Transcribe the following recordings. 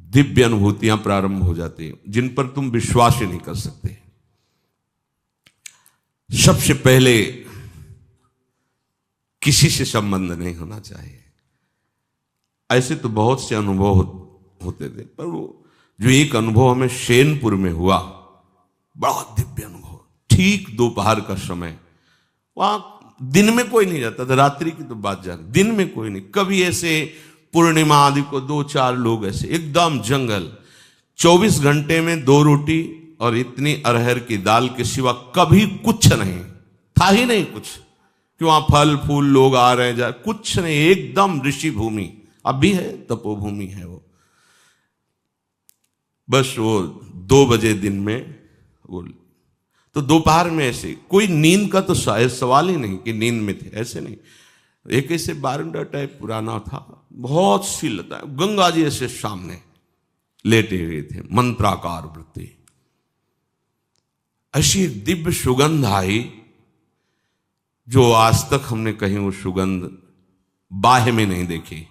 दिव्य अनुभूतियां प्रारंभ हो जाती हैं जिन पर तुम विश्वास ही नहीं कर सकते। सबसे पहले किसी से संबंध नहीं होना चाहिए। ऐसे तो बहुत से अनुभव होते थे, पर वो जो एक अनुभव हमें शेनपुर में हुआ, बड़ा दिव्य अनुभव। ठीक दोपहर का समय, वहां दिन में कोई नहीं जाता था, रात्रि की तो बात जा रही, दिन में कोई नहीं। कभी ऐसे पूर्णिमा आदि को 2-4 लोग ऐसे, एकदम जंगल, 24 घंटे में 2 रोटी और इतनी अरहर की दाल के सिवा कभी कुछ नहीं था, ही नहीं कुछ कि वहां फल फूल लोग आ रहे जा, कुछ नहीं, एकदम ऋषि भूमि। अभी है, तपोभूमि है वो। बस वो 2 बजे दिन में वो, तो दोपहर में ऐसे कोई नींद का तो शायद सवाल ही नहीं कि नींद में थे, ऐसे नहीं। एक ऐसे बारंडा टाइप पुराना था, बहुत सी लता, गंगा जी ऐसे सामने लेटे हुए थे, मंत्राकार वृत्ति। ऐसी एक दिव्य सुगंध आई जो आज तक हमने कहीं वो सुगंध बाह्य में नहीं देखी।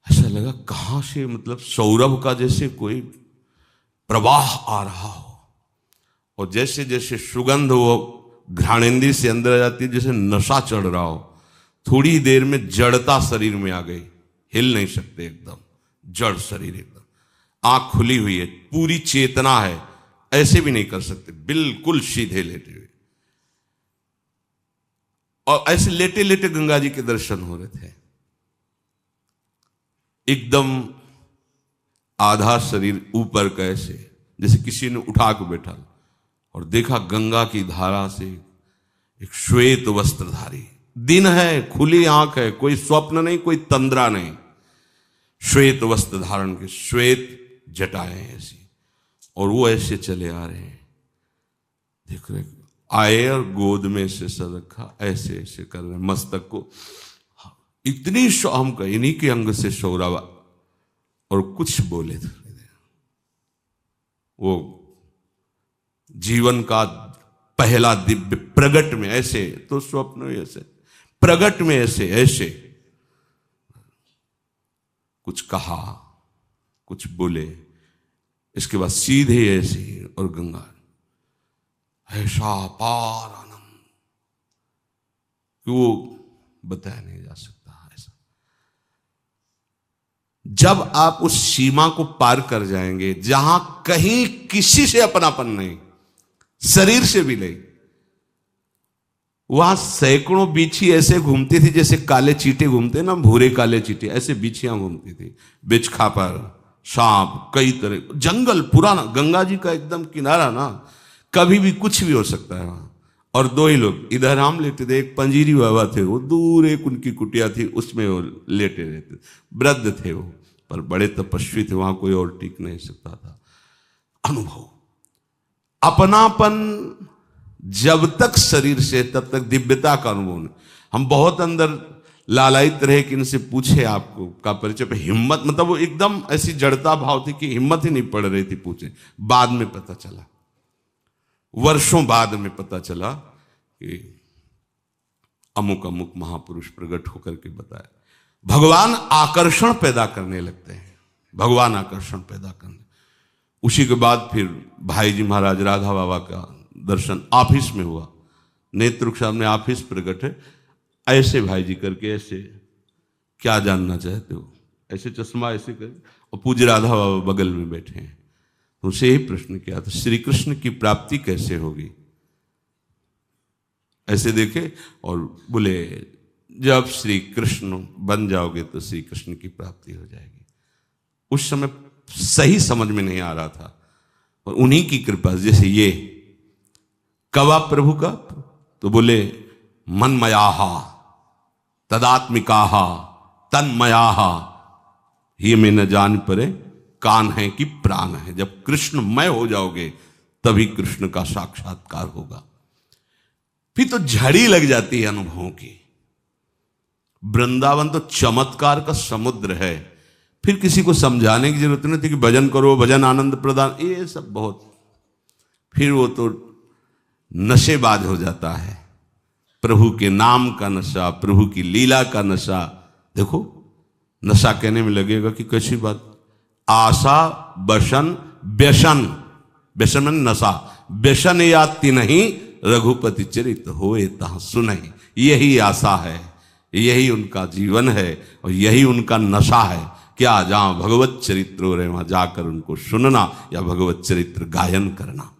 ऐसा लगा कहां से, मतलब सौरभ का जैसे कोई प्रवाह आ रहा हो, और जैसे जैसे सुगंध वो घ्राणेंद्रिय से अंदर आ जाती है, जैसे नशा चढ़ रहा हो। थोड़ी देर में जड़ता शरीर में आ गई, हिल नहीं सकते, एकदम जड़ शरीर, एकदम आंख खुली हुई है, पूरी चेतना है, ऐसे भी नहीं कर सकते, बिल्कुल सीधे लेटे हुए। और ऐसे लेटे लेटे गंगा जी के दर्शन हो रहे थे। एकदम आधा शरीर ऊपर का, ऐसे जैसे किसी ने उठा के बैठा, और देखा गंगा की धारा से एक श्वेत वस्त्रधारी, दिन है, खुली आंख है, कोई स्वप्न नहीं, कोई तंद्रा नहीं, श्वेत वस्त्र धारण के, श्वेत जटाएं ऐसी, और वो ऐसे चले आ रहे हैं। देख रहे, आए और गोद में से सर रखा, ऐसे ऐसे कर रहे, मस्तक को इतनी हम का इन्हीं के अंग से सौरवा, और कुछ बोले थे वो जीवन का पहला दिव्य प्रगट में, ऐसे तो स्वप्न में ऐसे, प्रगट में ऐसे ऐसे कुछ कहा, कुछ बोले, इसके बाद सीधे ऐसे, और गंगा ऐसा पार आनंद कि वो बताया नहीं जा सकता। ऐसा जब आप उस सीमा को पार कर जाएंगे जहां कहीं किसी से अपनापन नहीं, शरीर से भी नहीं, वहां सैकड़ों बिच्छी ऐसे घूमती थी जैसे काले चींटे घूमते ना, भूरे काले चींटे, ऐसे बिच्छियां घूमती थी, बिच्छखा पर सांप, कई तरह, जंगल पुराना, गंगा जी का एकदम किनारा ना, कभी भी कुछ भी हो सकता है वहां। और 2 ही लोग, इधर हम लेटे थे, एक पंजीरी बाबा थे, वो दूर एक उनकी कुटिया थी, उसमें वो लेटे रहते, वृद्ध थे वो, पर बड़े तपस्वी थे, वहां कोई और टिक नहीं सकता था। अनुभव, अपनापन जब तक शरीर से, तब तक दिव्यता का अनुभव नहीं। हम बहुत अंदर लालायित रहे कि इनसे पूछे आपको का परिचय पे, हिम्मत, मतलब वो एकदम ऐसी जड़ता भाव थी कि हिम्मत ही नहीं पड़ रही थी पूछे। बाद में पता चला, वर्षों बाद में पता चला कि अमुक अमुक महापुरुष प्रकट होकर के बताया। भगवान आकर्षण पैदा करने लगते हैं, भगवान आकर्षण पैदा करने। उसी के बाद फिर भाई जी महाराज राधा बाबा का दर्शन ऑफिस में हुआ, नेतृक साहब ने ऑफिस प्रकट है, ऐसे भाई जी करके, ऐसे क्या जानना चाहते हो, ऐसे चश्मा ऐसे कर, और पूज्य राधा बाबा बगल में बैठे हैं। तो उसे यही प्रश्न किया था, श्री कृष्ण की प्राप्ति कैसे होगी? ऐसे देखे और बोले, जब श्री कृष्ण बन जाओगे तो श्री कृष्ण की प्राप्ति हो जाएगी। उस समय सही समझ में नहीं आ रहा था, और उन्हीं की कृपा, जैसे ये कवा प्रभु का, तो बोले मनमयाहा तदात्मिकाहा तन्मयाहा, ये में न जान परे कान है कि प्राण है। जब कृष्णमय हो जाओगे तभी कृष्ण का साक्षात्कार होगा। फिर तो झड़ी लग जाती है अनुभवों की। वृंदावन तो चमत्कार का समुद्र है, फिर किसी को समझाने की जरूरत नहीं थी कि भजन करो, भजन आनंद प्रदान, ये सब बहुत, फिर वो तो नशेबाज हो जाता है। प्रभु के नाम का नशा, प्रभु की लीला का नशा। देखो, नशा कहने में लगेगा कि कैसी बात, आशा बसन व्यसन, व्यसन में नशा, व्यसन या तिन्हीं रघुपति चरित होए तहाँ सुनहि। यही आशा है, यही उनका जीवन है और यही उनका नशा है। क्या जहाँ भगवत चरित्र हो रहे वहां जाकर उनको सुनना या भगवत चरित्र गायन करना।